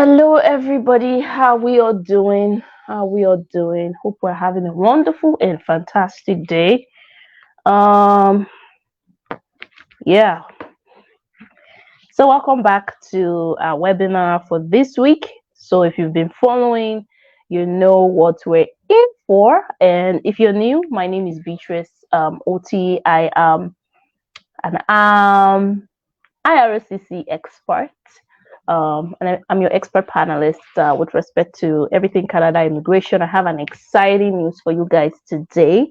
Hello, everybody. How we all doing? How we all doing? Hope we're having a wonderful and fantastic day. Um, yeah. So welcome back to our webinar for this week. So if you've been following, you know what we're in for. And if you're new, my name is Beatrice Oti. I am an IRCC expert. And I'm your expert panelist with respect to everything Canada immigration. I have an exciting news for you guys today.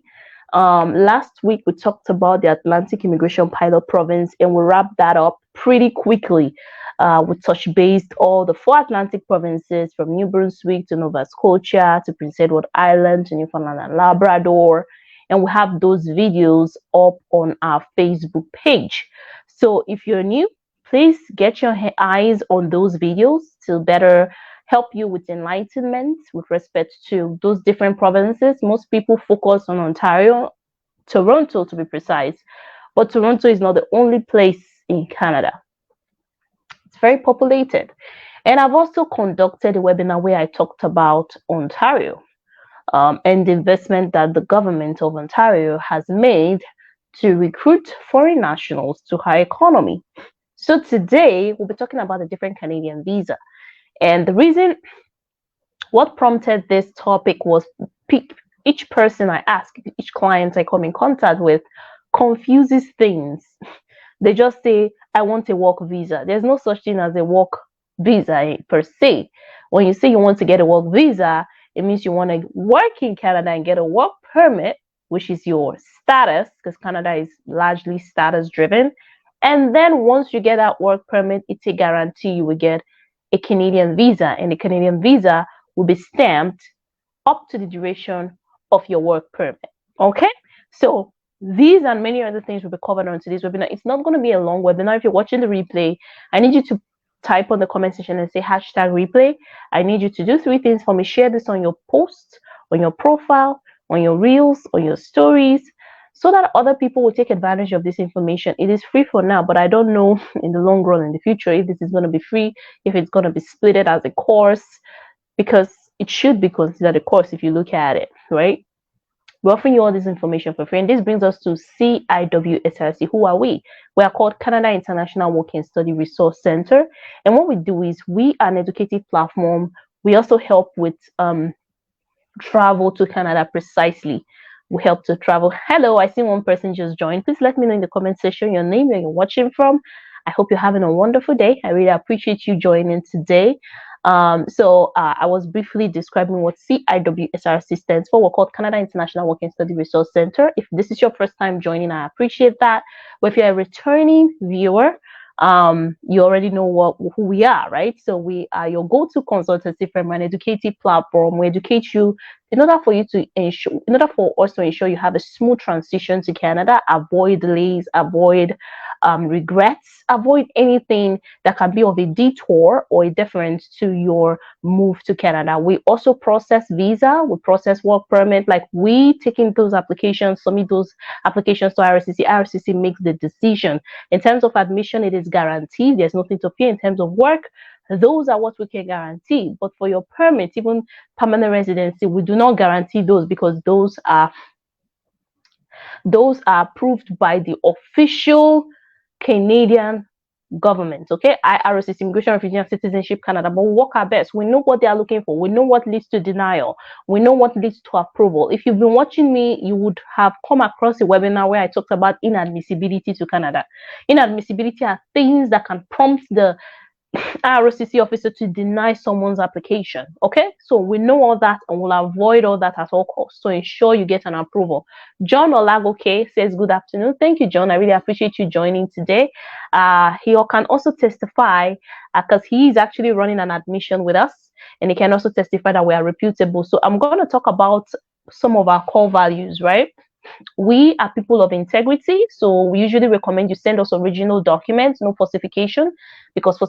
Last week, we talked about the Atlantic Immigration Pilot Province, and we wrapped that up pretty quickly. We touched based all the four Atlantic provinces from New Brunswick to Nova Scotia to Prince Edward Island to Newfoundland and Labrador. And we have those videos up on our Facebook page. So if you're new, please get your eyes on those videos to better help you with enlightenment with respect to those different provinces. Most people focus on Ontario, Toronto to be precise, but Toronto is not the only place in Canada. It's very populated. And I've also conducted a webinar where I talked about Ontario and the investment that the government of Ontario has made to recruit foreign nationals to our economy. So today we'll be talking about a different Canadian visa. And the reason, what prompted this topic was each person I ask, each client I come in contact with confuses things. They just say, I want a work visa. There's no such thing as a work visa per se. When you say you want to get a work visa, it means you want to work in Canada and get a work permit, which is your status, because Canada is largely status driven. And then once you get that work permit, it's a guarantee you will get a Canadian visa, and the Canadian visa will be stamped up to the duration of your work permit. Okay, so these and many other things will be covered on today's webinar. It's not going to be a long webinar. If you're watching the replay, I need you to type on the comment section and say hashtag replay. I need you to do three things for me. Share this on your posts, on your profile, on your reels, on your stories, so that other people will take advantage of this information. It is free for now, but I don't know in the long run, in the future, if this is going to be free, if it's going to be splitted as a course, because it should be considered a course if you look at it, right? We're offering you all this information for free. And this brings us to CIWSRC. Who are we? We are called Canada International Work and Study Resource Center. And what we do is we are an educative platform. We also help with travel to Canada precisely. We help to travel. Hello, I see one person just joined. Please let me know in the comment section your name, where you're watching from. I hope you're having a wonderful day. I really appreciate you joining today. I was briefly describing what CIWSRC stands for. We're called Canada International Work and Study Resource Center. If this is your first time joining, I appreciate that. But if you're a returning viewer, you already know who we are, right? So we are your go-to consultancy firm, an educative platform. We educate you in order for us to ensure you have a smooth transition to Canada, avoid delays, avoid regrets, avoid anything that can be of a detour or a deference to your move to Canada. We also process visa, we process work permit. Like, we taking those applications, submit those applications to IRCC. IRCC makes the decision. In terms of admission, it is guaranteed. There's nothing to fear. In terms of work, those are what we can guarantee. But for your permit, even permanent residency, we do not guarantee those, because those are approved by the official Canadian government. Okay, IRCC, Immigration, Refugee and Citizenship Canada. But we work our best. We know what they are looking for. We know what leads to denial. We know what leads to approval. If you've been watching me, you would have come across a webinar where I talked about inadmissibility to Canada. Inadmissibility are things that can prompt the IRCC officer to deny someone's application. Okay, so we know all that, and we'll avoid all that at all costs to ensure you get an approval. John Olagoke says good afternoon. Thank you, John. I really appreciate you joining today. He can also testify, because he is actually running an admission with us, and he can also testify that we are reputable. So I'm going to talk about some of our core values, right? We are people of integrity, so we usually recommend you send us original documents, no falsification, because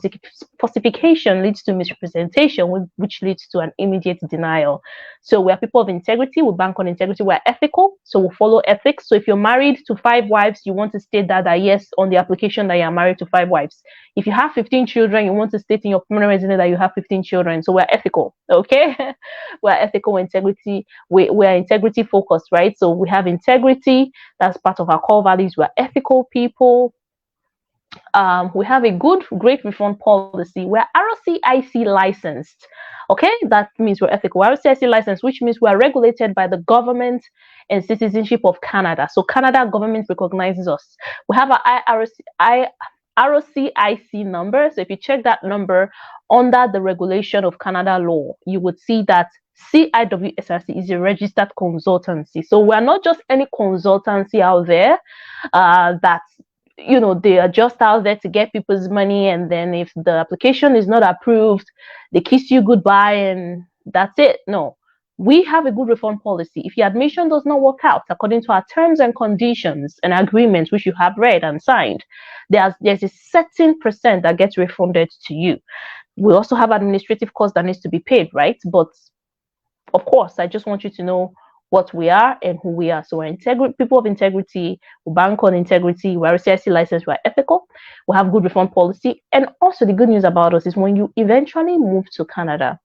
falsification leads to misrepresentation, which leads to an immediate denial. So we are people of integrity. We bank on integrity. We're ethical, so we follow ethics. So if you're married to 5 wives, you want to state that yes on the application that you're married to 5 wives. If you have 15 children, you want to state in your permanent residence that you have 15 children. So we're ethical, okay? We're ethical integrity. We're integrity focused, right? So we have integrity. That's part of our core values. We're ethical people. We have a great refund policy. We're RCIC licensed. Okay, that means we're ethical. We're RCIC licensed, which means we're regulated by the government and citizenship of Canada. So Canada government recognizes us. We have our ROCIC number. So if you check that number under the regulation of Canada law, you would see that CIWSRC is a registered consultancy. So we're not just any consultancy out there that they are just out there to get people's money, and then if the application is not approved, they kiss you goodbye and that's it. No, we have a good refund policy. If your admission does not work out according to our terms and conditions and agreements, which you have read and signed, there's a certain percent that gets refunded to you. We also have administrative costs that needs to be paid, right? But of course, I just want you to know what we are and who we are. So we're people of integrity, we bank on integrity, we're RCIC licensed, we're ethical, we have good refund policy. And also the good news about us is when you eventually move to Canada,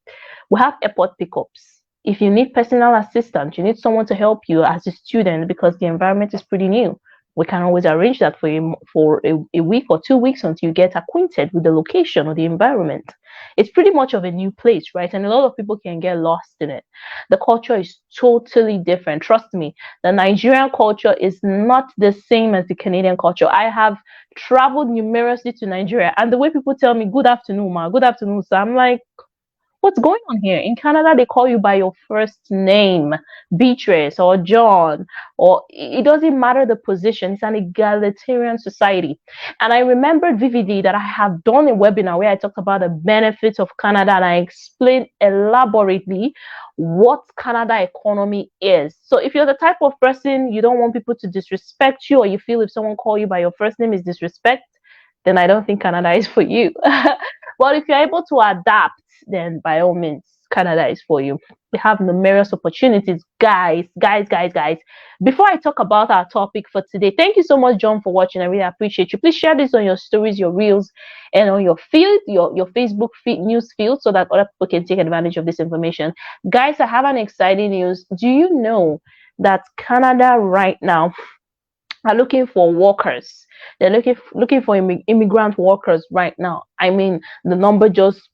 we have airport pickups. If you need personal assistance, you need someone to help you as a student because the environment is pretty new, we can always arrange that for you for a week or 2 weeks until you get acquainted with the location or the environment. It's pretty much of a new place, right? And a lot of people can get lost in it. The culture is totally different. Trust me, the Nigerian culture is not the same as the Canadian culture. I have traveled numerously to Nigeria, and the way people tell me, good afternoon, ma, good afternoon, sir, I'm like, what's going on here? In Canada, they call you by your first name, Beatrice or John, or it doesn't matter the position. It's an egalitarian society. And I remembered vividly that I have done a webinar where I talked about the benefits of Canada, and I explained elaborately what Canada economy is. So if you're the type of person you don't want people to disrespect you, or you feel if someone call you by your first name is disrespect, then I don't think Canada is for you. But if you're able to adapt, then by all means, Canada is for you. We have numerous opportunities, guys. Before I talk about our topic for today, thank you so much, John, for watching. I really appreciate you. Please share this on your stories, your reels, and on your feed, your Facebook feed, news feed, so that other people can take advantage of this information. Guys, I have an exciting news. Do you know that Canada right now are looking for workers? They're looking for immigrant workers right now. I mean, the number just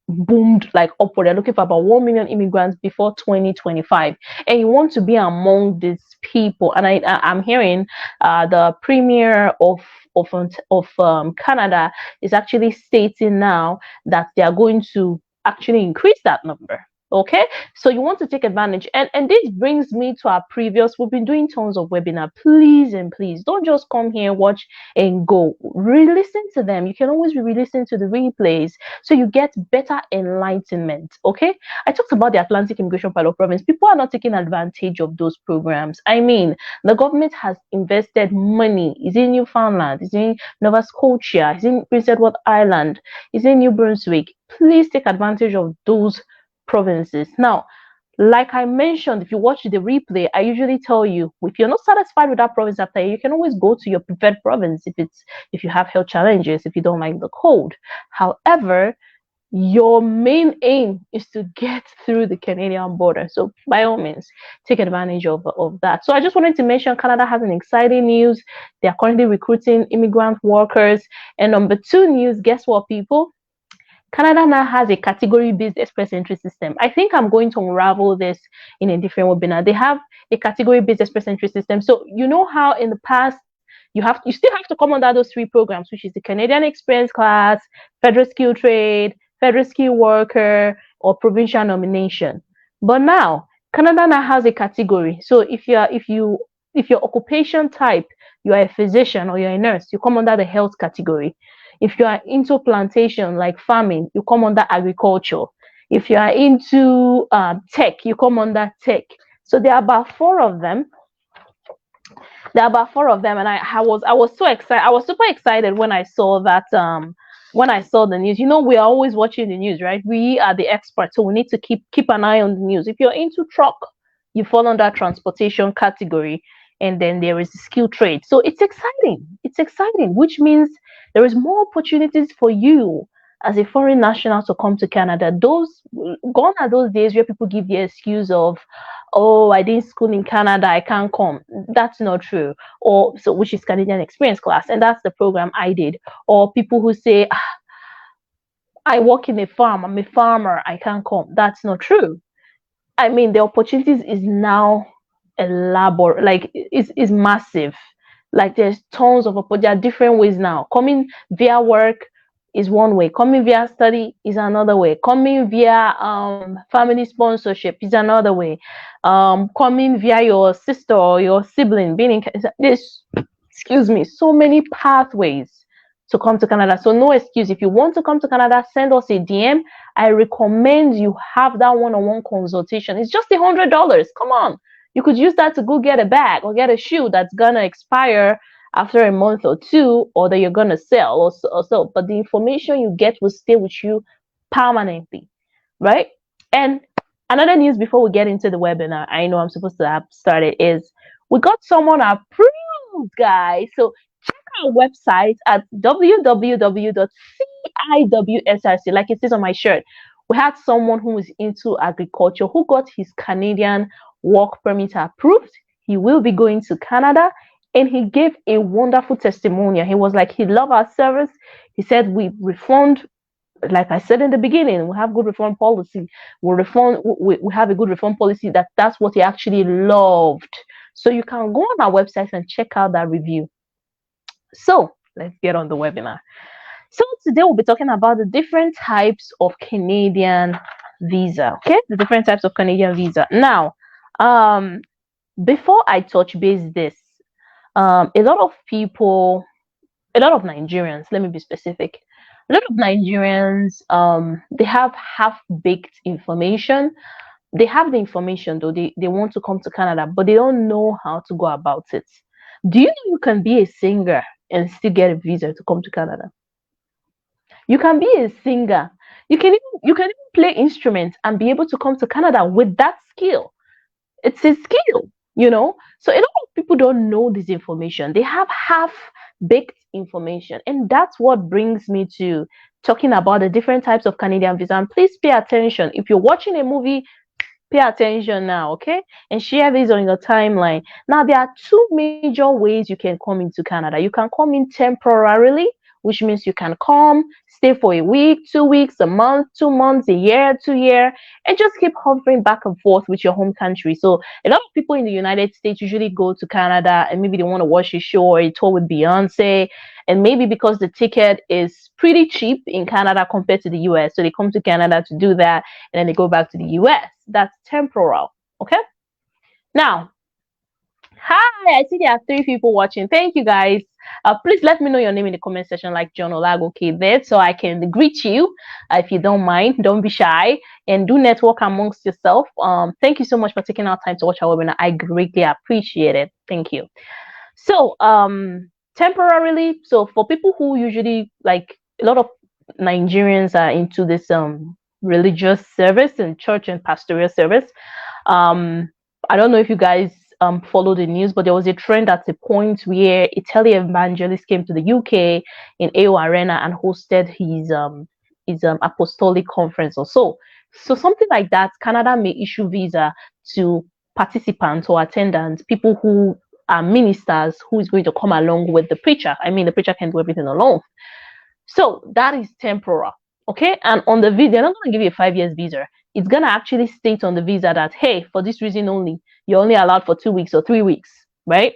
boomed like upward. They're looking for about 1 million immigrants before 2025, and you want to be among these people. And I'm hearing the premier of Canada is actually stating now that they are going to actually increase that number. Okay, so you want to take advantage, and this brings me to our previous. We've been doing tons of webinar. Please and please don't just come here, watch and go. Re-listen to them. You can always re-listen to the replays so you get better enlightenment. Okay, I talked about the Atlantic Immigration Pilot Province. People are not taking advantage of those programs. I mean, the government has invested money. Is in Newfoundland, is in Nova Scotia, is in Prince Edward Island, is in New Brunswick. Please take advantage of those provinces. Now, like I mentioned, if you watch the replay, I usually tell you, if you're not satisfied with that province after, you can always go to your preferred province if you have health challenges, if you don't like the cold. However, your main aim is to get through the Canadian border. So by all means, take advantage of that. So I just wanted to mention Canada has an exciting news. They are currently recruiting immigrant workers. And number 2 news, guess what, people? Canada now has a category-based express entry system. I think I'm going to unravel this in a different webinar. They have a category-based express entry system. So you know how in the past you still have to come under those 3 programs, which is the Canadian Experience Class, Federal Skill Trade, Federal Skill Worker, or Provincial Nomination. But now Canada now has a category. So if your occupation type, you are a physician or you're a nurse, you come under the health category. If you are into plantation, like farming, you come under agriculture. If you are into tech, you come under tech. So there are about 4 of them. And I was so excited. I was super excited when I saw that when I saw the news, we are always watching the news, right? We are the experts, so we need to keep an eye on the news. If you're into truck, you fall under transportation category, and then there is skill trade. So it's exciting. It's exciting, which means there is more opportunities for you as a foreign national to come to Canada. Those gone are those days where people give the excuse of, oh, I didn't school in Canada, I can't come. That's not true. Or so, which is Canadian Experience class, and that's the program I did. Or people who say, I work in a farm, I'm a farmer, I can't come. That's not true. I mean, the opportunities is now elaborate, like is massive. Like there's tons of there are different ways now. Coming via work is one way. Coming via study is another way. Coming via family sponsorship is another way. Coming via your sister or your sibling being in this, excuse me, so many pathways to come to Canada. So no excuse. If you want to come to Canada, send us a DM. I recommend you have that one-on-one consultation. It's just $100. Come on. You could use that to go get a bag or get a shoe that's gonna expire after a month or two, or that you're gonna sell or so. But the information you get will stay with you permanently, right? And another news before we get into the webinar, I know I'm supposed to have started, is we got someone approved, guys. So our website at www.ciwsrc, like it says on my shirt. We had someone who is into agriculture who got his Canadian work permit approved. He will be going to Canada, and he gave a wonderful testimonial. He was like, he loved our service. He said we refund, like I said in the beginning, we have good refund policy. We have a good refund policy. That's what he actually loved. So you can go on our website and check out that review. So let's get on the webinar. So today we'll be talking about the different types of Canadian visa. Okay, the different types of Canadian visa. Now, before I touch base this, a lot of Nigerians, let me be specific, a lot of Nigerians, they have half-baked information. They have the information though, they want to come to Canada, but they don't know how to go about it. Do you know you can be a singer and still get a visa to come to Canada? You can be a singer. You can even play instruments and be able to come to Canada with that skill. It's a skill, So a lot of people don't know this information. They have half-baked information. And that's what brings me to talking about the different types of Canadian visa. And please pay attention. If you're watching a movie, pay attention now, okay? And share this on your timeline. Now, there are two major ways you can come into Canada. You can come in temporarily, which means you can come, stay for a week, 2 weeks, a month, 2 months, a year, 2 years, and just keep hovering back and forth with your home country. So a lot of people in the United States usually go to Canada and maybe they want to watch a show or a tour with Beyonce. And maybe because the ticket is pretty cheap in Canada compared to the US, so they come to Canada to do that, and then they go back to the US. That's temporal, okay? Now, hi, I see there are 3 people watching. Thank you, guys. Please let me know your name in the comment section, like John Olagoke there, so I can greet you. If you don't mind, don't be shy, and do network amongst yourself. Thank you so much for taking our time to watch our webinar. I greatly appreciate it. Thank you. So, temporarily, so for people who usually, like a lot of Nigerians are into this religious service and church and pastoral service. I don't know if you guys follow the news, but there was a trend at the point where a tele-evangelist came to the UK in AO Arena and hosted his apostolic conference or so. So something like that, Canada may issue visa to participants or attendants, people who are ministers, who is going to come along with the preacher. I mean, the preacher can do everything alone. So that is temporal, okay? And on the visa, they're not going to give you a 5 years visa. It's going to actually state on the visa that, hey, for this reason only, you're only allowed for 2 weeks or 3 weeks, right?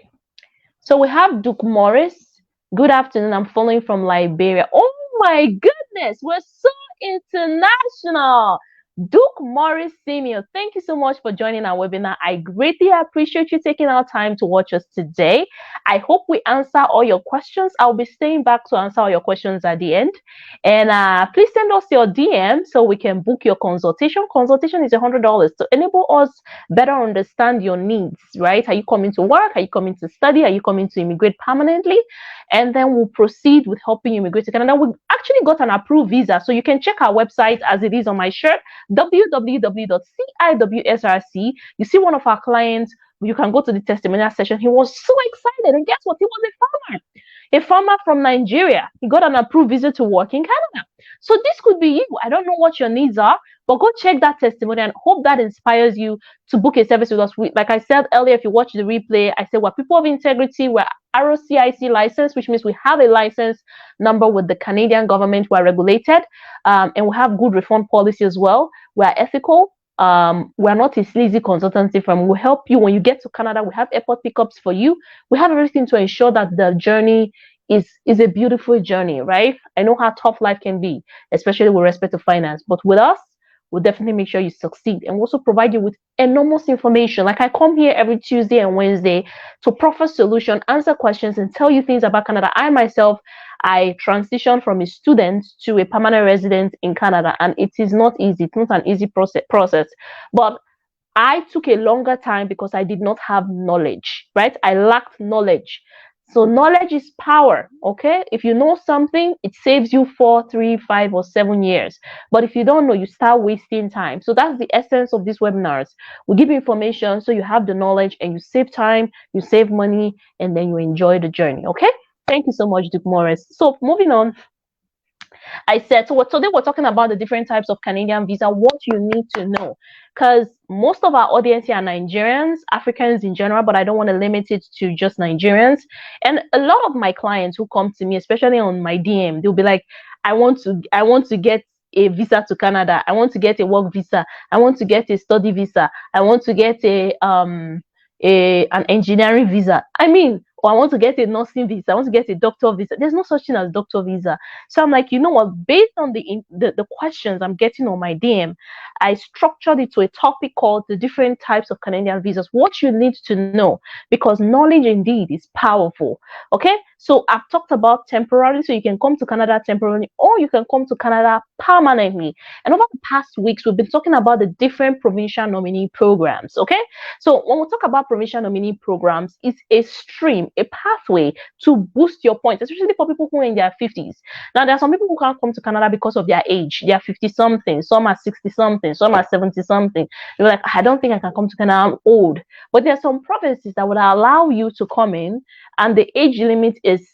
So we have Duke Morris. Good afternoon. I'm following from Liberia. Oh my goodness, we're so international. Duke Morris Senior, thank you so much for joining our webinar. I greatly appreciate you taking our time to watch us today. I hope we answer all your questions. I'll be staying back to answer all your questions at the end. And please send us your DM so we can book your consultation. Consultation is $100 to enable us better understand your needs, right? Are you coming to work? Are you coming to study? Are you coming to immigrate permanently? And then we'll proceed with helping you immigrate to Canada. We actually got an approved visa, so you can check our website as it is on my shirt, www.ciwsrc. You see one of our clients, you can go to the testimonial session. He was so excited, and guess what? He was a farmer from Nigeria. He got an approved visa to work in Canada. So this could be you. I don't know what your needs are, but go check that testimony and hope that inspires you to book a service with us. Like I said earlier, if you watch the replay, I said we're people of integrity. We're ROCIC license, which means we have a license number with the Canadian government. We're regulated, and we have good refund policy as well. We're ethical. We're not a sleazy consultancy firm. We'll help you when you get to Canada. We have airport pickups for you. We have everything to ensure that the journey is a beautiful journey, right? I know how tough life can be, especially with respect to finance, but with us, we'll definitely make sure you succeed, and we'll also provide you with enormous information. Like I come here every Tuesday and Wednesday to proffer solution, answer questions, and tell you things about Canada. I myself, I transitioned from a student to a permanent resident in Canada, and it is not easy. It's not an easy process, but I took a longer time because I did not have knowledge, right? I lacked knowledge. So knowledge is power, okay? If you know something, it saves you 4, 3, 5, or 7 years. But if you don't know, you start wasting time. So that's the essence of these webinars. We give you information so you have the knowledge and you save time, you save money, and then you enjoy the journey, okay? Thank you so much, Duke Morris. So moving on, I said, so today we're talking about the different types of Canadian visa, what you need to know. Because most of our audience here are Nigerians, Africans in general, but I don't want to limit it to just Nigerians. And a lot of my clients who come to me, especially on my DM, they'll be like, I want to get a visa to Canada. I want to get a work visa. I want to get a study visa. I want to get an engineering visa. I mean, or I want to get a nursing visa. I want to get a doctor visa. There's no such thing as doctor visa. So I'm like, you know what? Based on the questions I'm getting on my DM, I structured it to a topic called the different types of Canadian visas. What you need to know, because knowledge indeed is powerful. Okay, so I've talked about temporarily, so you can come to Canada temporarily, or you can come to Canada permanently. And over the past weeks, we've been talking about the different provincial nominee programs. Okay, so when we talk about provincial nominee programs, it's a stream, a pathway to boost your points, especially for people who are in their 50s. Now, there are some people who can't come to Canada because of their age. They are 50 something, some are 60 something, some are 70 something. You're like, I don't think I can come to Canada, I'm old. But there are some provinces that would allow you to come in, and the age limit is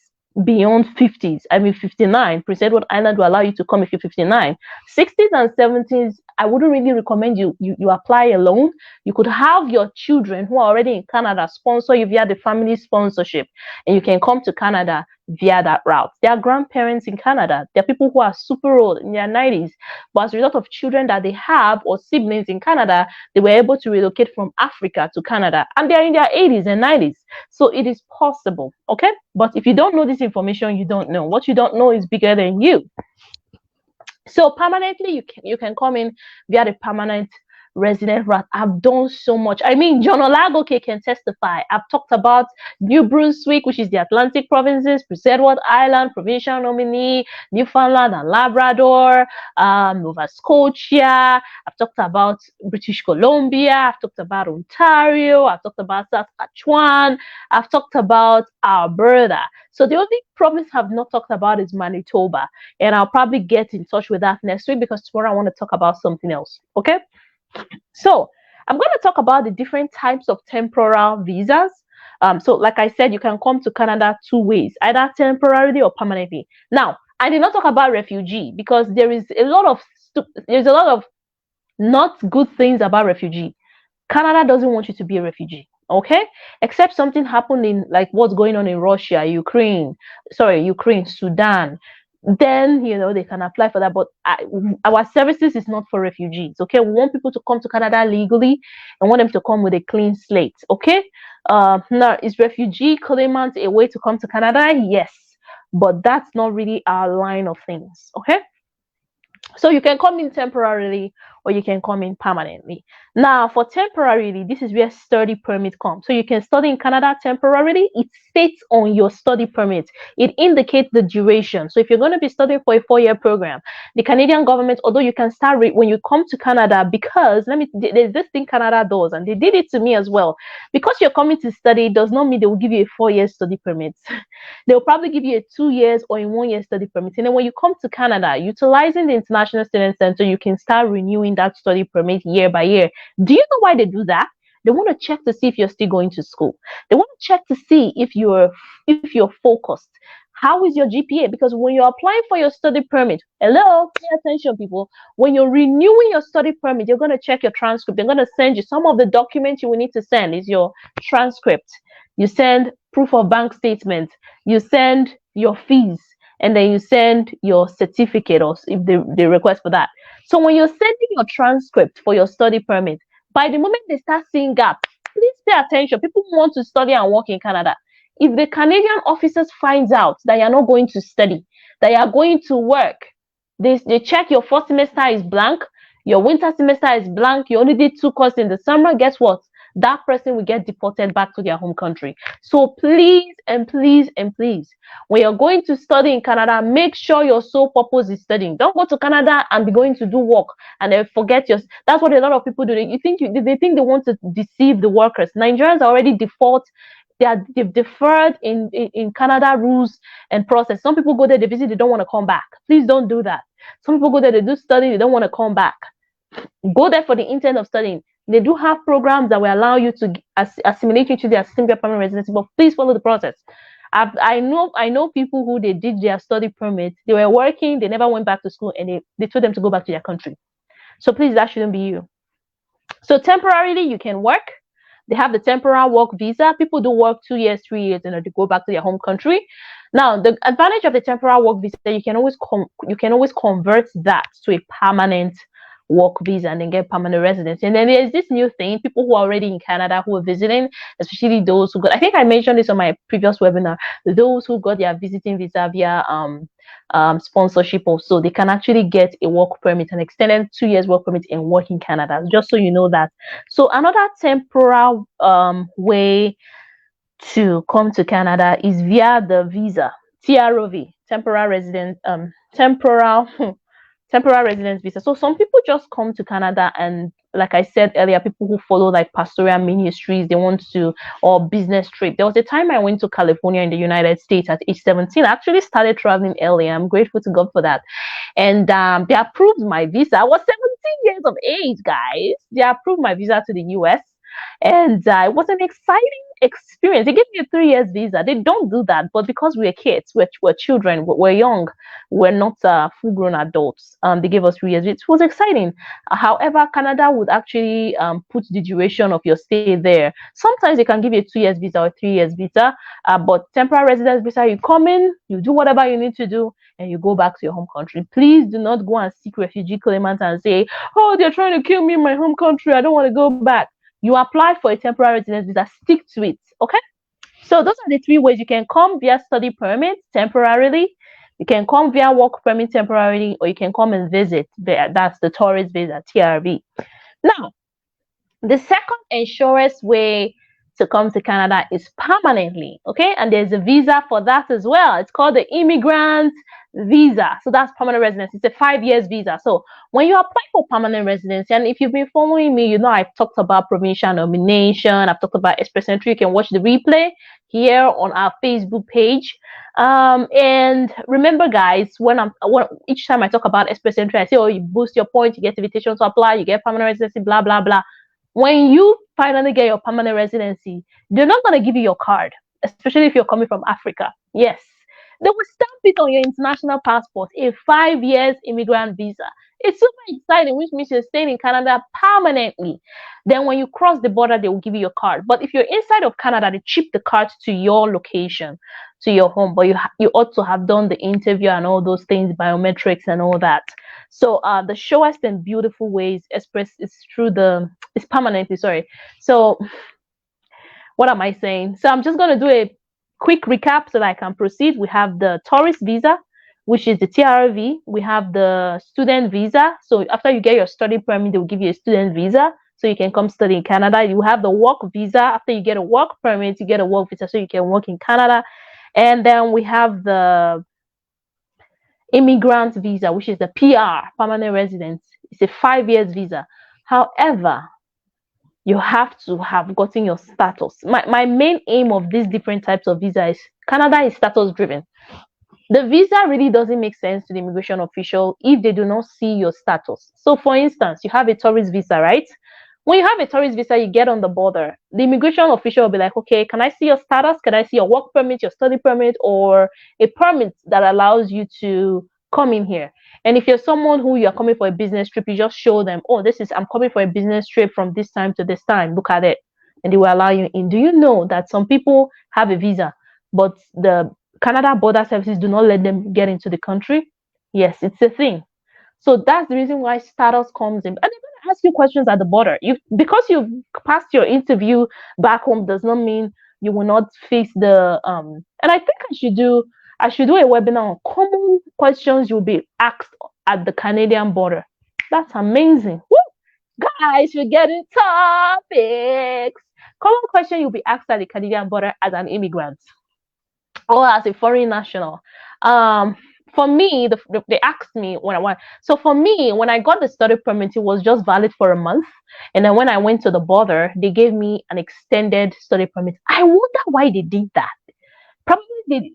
beyond 50s. I mean, 59. Prince Edward Island will allow you to come if you're 59. 60s and 70s, I wouldn't really recommend you apply alone. You could have your children who are already in Canada sponsor you via the family sponsorship, and you can come to Canada via that route. There are grandparents in Canada. There are people who are super old in their 90s, but as a result of children that they have or siblings in Canada, they were able to relocate from Africa to Canada, and they're in their 80s and 90s. So it is possible, okay? But if you don't know this information, you don't know. What you don't know is bigger than you. So permanently, you can come in via the permanent resident route. I've done so much. I mean, John Olagoke can testify. I've talked about New Brunswick, which is the Atlantic provinces, Prince Edward Island, provincial nominee, Newfoundland and Labrador, Nova Scotia. I've talked about British Columbia. I've talked about Ontario. I've talked about Saskatchewan. I've talked about Alberta. So the only province I've not talked about is Manitoba, and I'll probably get in touch with that next week, because tomorrow I want to talk about something else. Okay, so I'm going to talk about the different types of temporal visas. So like I said, you can come to Canada 2 ways, either temporarily or permanently. Now, I did not talk about refugee, because there's a lot of not good things about refugee. Canada doesn't want you to be a refugee. Okay, except something happened in, like, what's going on in Russia, Ukraine, Sudan, then they can apply for that. But our services is not for refugees. Okay, we want people to come to Canada legally and want them to come with a clean slate. Okay, now, is refugee claimant a way to come to Canada? Yes, but that's not really our line of things. Okay, so you can come in temporarily, or you can come in permanently. Now, for temporarily, this is where study permit comes. So you can study in Canada temporarily. It states on your study permit. It indicates the duration. So if you're going to be studying for a 4-year program, the Canadian government, although you can start when you come to Canada, because there's this thing Canada does, and they did it to me as well. Because you're coming to study, it does not mean they will give you a 4-year study permit. They'll probably give you a 2 years or a 1-year study permit. And then when you come to Canada, utilizing the International Student Center, you can start renewing that study permit year by year. Do you know why they do that? They want to check to see if you're still going to school. They want to check to see if you're focused. How is your GPA? Because when you're applying for your study permit, hello, pay attention, people. When you're renewing your study permit, you're going to check your transcript. They're going to send you some of the documents you will need to send is your transcript. You send proof of bank statement. You send your fees, and then you send your certificate, or if they request for that. So when you're sending your transcript for your study permit, by the moment they start seeing gap, please pay attention. People want to study and work in Canada. If the Canadian officers finds out that you're not going to study, that you're going to work, they check your first semester is blank, your winter semester is blank, you only did 2 courses in the summer, guess what? That person will get deported back to their home country. So please and please and please, when you're going to study in Canada, make sure your sole purpose is studying. Don't go to Canada and be going to do work and then forget your. That's what a lot of people do. They think they want to deceive the workers. Nigerians are already default. They've deferred in Canada rules and process. Some people go there, they visit, they don't want to come back. Please don't do that. Some people go there, they do study, they don't want to come back. Go there for the intent of studying. They do have programs that will allow you to assimilate you to their simple permanent residency, but please follow the process. I know people who they did their study permit, they were working, they never went back to school, and they told them to go back to their country. So please, that shouldn't be you. So temporarily, you can work. They have the temporary work visa. People do work 2 years, 3 years, and they go back to their home country. Now, the advantage of the temporary work visa, you can always convert that to a permanent work visa and then get permanent residency. And then there's this new thing, people who are already in Canada who are visiting, especially those who got, I think I mentioned this on my previous webinar, those who got their visiting visa via sponsorship also, they can actually get a work permit, an extended 2 years work permit, and work in Canada, just so you know that. So another temporal way to come to Canada is via the visa, TROV, temporary residence visa. So some people just come to Canada, and like I said earlier, people who follow like pastoral ministries, they want to, or business trip. There was a time I went to California in the United States at age 17. I actually started traveling early. I'm grateful to God for that. And they approved my visa. I was 17 years of age, guys. They approved my visa to the US. And it was an exciting experience. They gave me a 3 years visa. They don't do that, but because we're kids, we're children, we're young, we're not full-grown adults. They gave us 3 years. It was exciting. However, Canada would actually put the duration of your stay there. Sometimes they can give you a 2 years visa or a 3 years visa, but temporary residence visa, you come in, you do whatever you need to do, and you go back to your home country. Please do not go and seek refugee claimants and say, oh, they're trying to kill me in my home country, I don't want to go back. You apply for a temporary residence visa, stick to it, okay? So those are the 3 ways you can come via study permit temporarily, you can come via work permit temporarily, or you can come and visit. That's the tourist visa, TRV. Now, the second and surest way to come to Canada is permanently, okay? And there's a visa for that as well. It's called the immigrant visa. So that's permanent residency. It's a 5 years visa. So when you apply for permanent residency, and if you've been following me, you know I've talked about provincial nomination, I've talked about Express Entry. You can watch the replay here on our Facebook page. And remember, guys, each time I talk about Express Entry, I say, oh, you boost your points, you get invitation to apply, you get permanent residency, blah blah blah. When you finally get your permanent residency, they're not going to give you your card, especially if you're coming from Africa. Yes, they will stamp it on your international passport, a 5 years immigrant visa. It's super exciting, which means you're staying in Canada permanently. Then when you cross the border, they will give you your card. But if you're inside of Canada, they ship the card to your location, to your home. But you ought to have done the interview and all those things, biometrics and all that. So the surest and beautiful ways Express is it's permanently, sorry. So what am I saying? So I'm just going to do a quick recap so that I can proceed. We have the tourist visa, which is the TRV. We have the student visa. So after you get your study permit, they will give you a student visa so you can come study in Canada. You have the work visa. After you get a work permit, you get a work visa so you can work in Canada. And then we have the immigrant visa, which is the PR, permanent residence. It's a 5 years visa. However, you have to have gotten your status. My main aim of these different types of visa is Canada is status driven. The visa really doesn't make sense to the immigration official if they do not see your status. So for instance, you have a tourist visa, right? When you have a tourist visa, you get on the border. The immigration official will be like, okay, can I see your status? Can I see your work permit, your study permit, or a permit that allows you to come in here? And if you're someone who you're coming for a business trip, you just show them, oh, I'm coming for a business trip from this time to this time. Look at it. And they will allow you in. Do you know that some people have a visa, but the Canada Border Services do not let them get into the country? Yes, it's a thing. So that's the reason why status comes in. And they're going to ask you questions at the border. Because you've passed your interview back home does not mean you will not face the and I think I should do a webinar on common questions you'll be asked at the Canadian border. That's amazing. Woo! Guys, we're getting topics. Common question you'll be asked at the Canadian border as an immigrant or as a foreign national. For me, they asked me when I went. So for me, when I got the study permit, it was just valid for a month. And then when I went to the border, they gave me an extended study permit. I wonder why they did that. Probably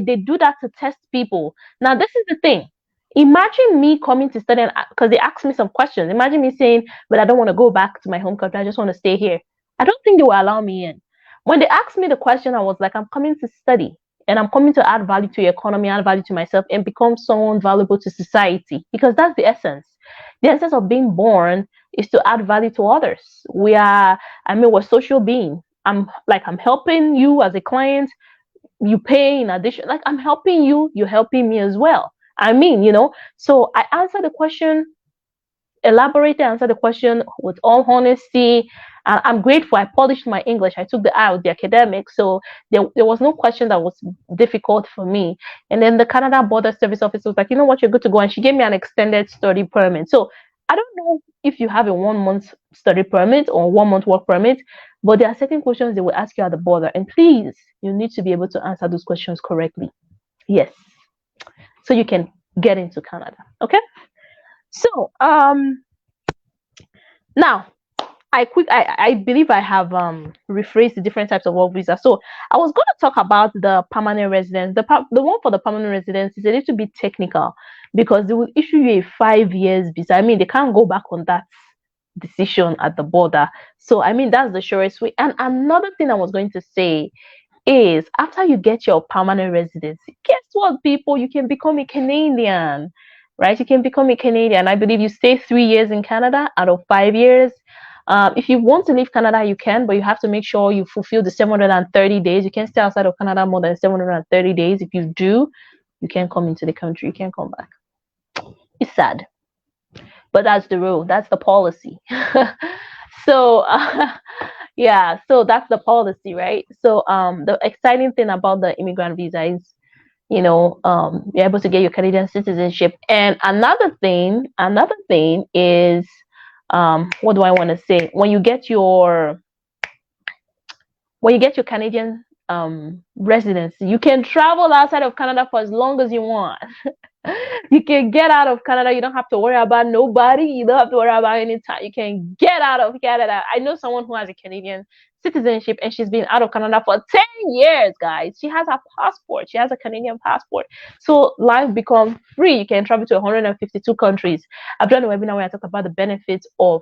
they do that to test people. Now, this is the thing. Imagine me coming to study because they asked me some questions. Imagine me saying, but I don't want to go back to my home country. I just want to stay here. I don't think they will allow me in. When they asked me the question, I was like, I'm coming to study. And I'm coming to add value to your economy, add value to myself, and become someone valuable to society. Because that's the essence. The essence of being born is to add value to others. We're social beings. I'm helping you as a client. You pay in addition. Like I'm helping you, you're helping me as well. So I answered the question, elaborated, answered the question with all honesty. I'm grateful. I polished my English. I took the IELTS, the academic. So there was no question that was difficult for me. And then the Canada Border Service officer was like, you know what, you're good to go. And she gave me an extended study permit. So I don't know if you have a 1 month study permit or 1 month work permit, but there are certain questions they will ask you at the border. And please, you need to be able to answer those questions correctly. Yes. So you can get into Canada. Okay. So now I believe I have rephrased the different types of work visa. So I was going to talk about the permanent residence. The one for the permanent residence is a little bit technical because they will issue you a 5 years visa. I mean, they can't go back on that decision at the border. So I mean, that's the surest way. And another thing I was going to say is after you get your permanent residency, guess what, people? You can become a Canadian, right? You can become a Canadian. I believe you stay 3 years in Canada out of 5 years. If you want to leave Canada, you can, but you have to make sure you fulfill the 730 days. You can't stay outside of Canada more than 730 days. If you do, you can't come into the country. You can't come back. It's sad, but that's the rule. That's the policy. So, yeah, so that's the policy, right? So, the exciting thing about the immigrant visa is, you're able to get your Canadian citizenship. And another thing is, what do I want to say? When you get your Canadian residency, you can travel outside of Canada for as long as you want. You can get out of Canada. You don't have to worry about nobody. You don't have to worry about any time. You can get out of Canada. I know someone who has a Canadian citizenship and she's been out of Canada for 10 years, guys. She has a passport. She has a Canadian passport. So life becomes free. You can travel to 152 countries. I've done a webinar where I talk about the benefits of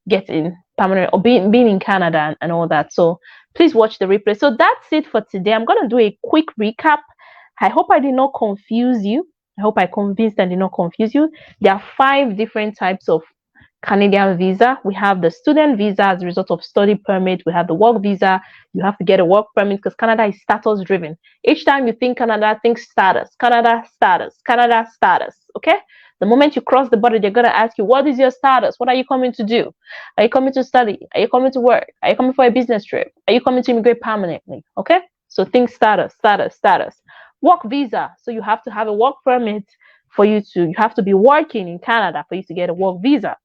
getting permanent or being in Canada and all that. So please watch the replay. So that's it for today. I'm going to do a quick recap. I hope I did not confuse you. I hope I convinced and did not confuse you. There are 5 different types of Canadian visa. We have the student visa as a result of study permit. We have the work visa. You have to get a work permit because Canada is status driven. Each time you think Canada, think status. Canada status. Canada status. Okay? The moment you cross the border, they're going to ask you, what is your status? What are you coming to do? Are you coming to study? Are you coming to work? Are you coming for a business trip? Are you coming to immigrate permanently? Okay? So think status, status, status. Work visa. So you have to have a work permit for you have to be working in Canada for you to get a work visa.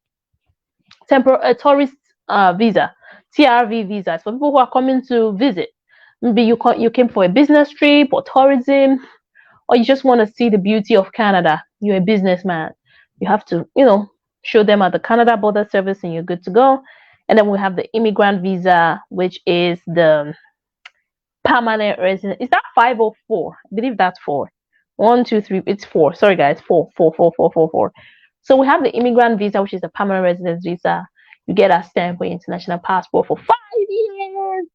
Temporary tourist visa, TRV visa, for people who are coming to visit. Maybe you came for a business trip or tourism, or you just want to see the beauty of Canada. You're a businessman. You have to, show them at the Canada Border Service and you're good to go. And then we have the immigrant visa, which is the permanent resident. Is that 504? I believe that's 4. 1, 2, 3. It's 4. Sorry, guys. 4, 4, 4, 4, 4, 4. So we have the immigrant visa, which is the permanent residence visa. You get a stamp for your international passport for 5 years.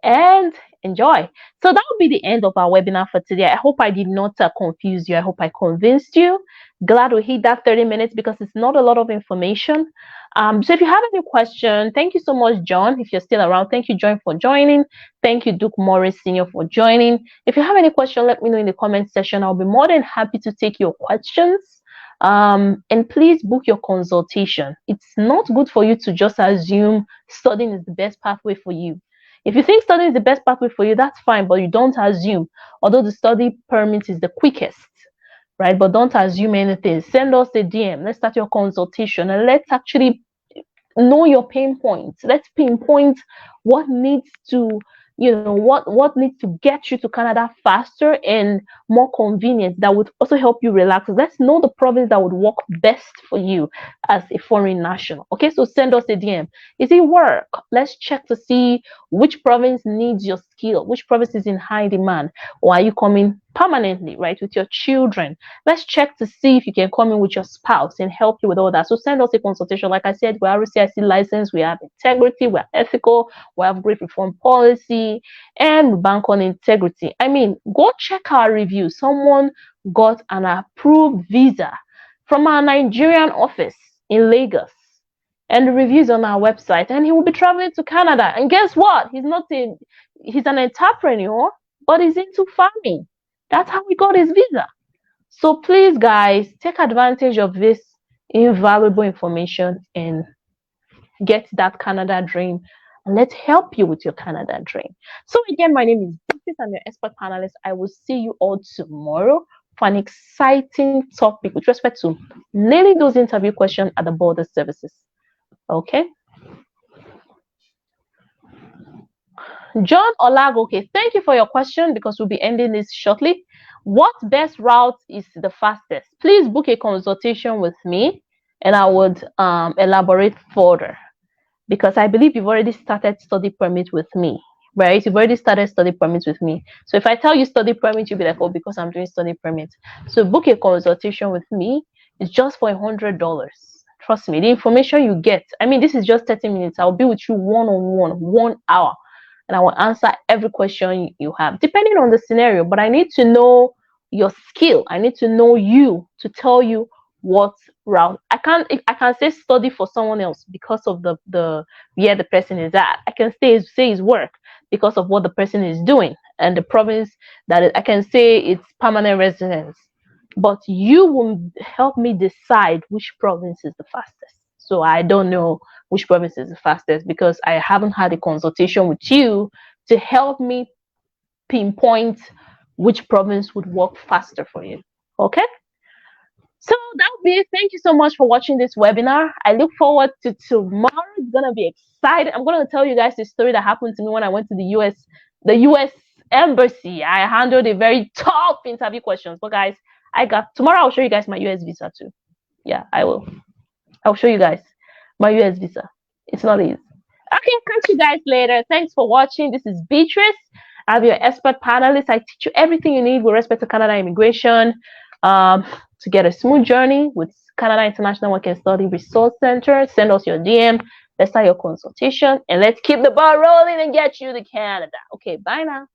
And enjoy. So that will be the end of our webinar for today. I hope I did not confuse you. I hope I convinced you. Glad we hit that 30 minutes because it's not a lot of information. So if you have any question, thank you so much, John. If you're still around, thank you, John, for joining. Thank you, Duke Morris Sr. for joining. If you have any question, let me know in the comment section. I'll be more than happy to take your questions. And please book your consultation. It's not good for you to just assume studying is the best pathway for you. If you think studying is the best pathway for you, that's fine, but you don't assume, although the study permit is the quickest, right? But don't assume anything. Send us a DM. Let's start your consultation and let's actually know your pain points. Let's pinpoint what needs to, what needs to get you to Canada faster and more convenient that would also help you relax. Let's know the province that would work best for you as a foreign national. Okay, so send us a DM. Is it work? Let's check to see which province needs your skill, which province is in high demand, or are you coming permanently, right, with your children? Let's check to see if you can come in with your spouse and help you with all that. So send us a consultation. Like I said, we are RCIC licensed, we have integrity, we are ethical, we have great reform policy, and we bank on integrity. I mean, go check our review. Someone got an approved visa from our Nigerian office in Lagos, and the reviews on our website, and he will be traveling to Canada. And guess what? He's an entrepreneur, but he's into farming. That's how he got his visa. So please, guys, take advantage of this invaluable information and get that Canada dream. And let's help you with your Canada dream. So again, my name is Beatrice. I'm your expert panelist. I will see you all tomorrow for an exciting topic with respect to nailing those interview questions at the border services. Okay. John Olagoke, thank you for your question because we'll be ending this shortly. What best route is the fastest? Please book a consultation with me and I would elaborate further because I believe you've already started study permit with me, right? You've already started study permit with me. So if I tell you study permit, you'll be like, oh, because I'm doing study permit. So book a consultation with me. It's just for $100. Trust me, the information you get, I mean, this is just 30 minutes. I'll be with you one-on-one, 1 hour. And I will answer every question you have, depending on the scenario. But I need to know your skill. I need to know you to tell you what route. I can say study for someone else because of the where the person is at. I can say his work because of what the person is doing and the province I can say it's permanent residence. But you will help me decide which province is the fastest. So I don't know which province is the fastest because I haven't had a consultation with you to help me pinpoint which province would work faster for you. Okay? So that'll be it. Thank you so much for watching this webinar. I look forward to tomorrow. It's gonna be exciting. I'm gonna tell you guys the story that happened to me when I went to the US embassy. I handled a very tough interview questions. But guys, tomorrow I'll show you guys my US visa too. Yeah, I will. I'll show you guys my US visa. It's not easy. Okay, catch you guys later. Thanks for watching. This is Beatrice. I'm your expert panelist. I teach you everything you need with respect to Canada immigration to get a smooth journey with Canada International Work and Study Resource Center. Send us your DM. Let's start your consultation and let's keep the ball rolling and get you to Canada. Okay, bye now.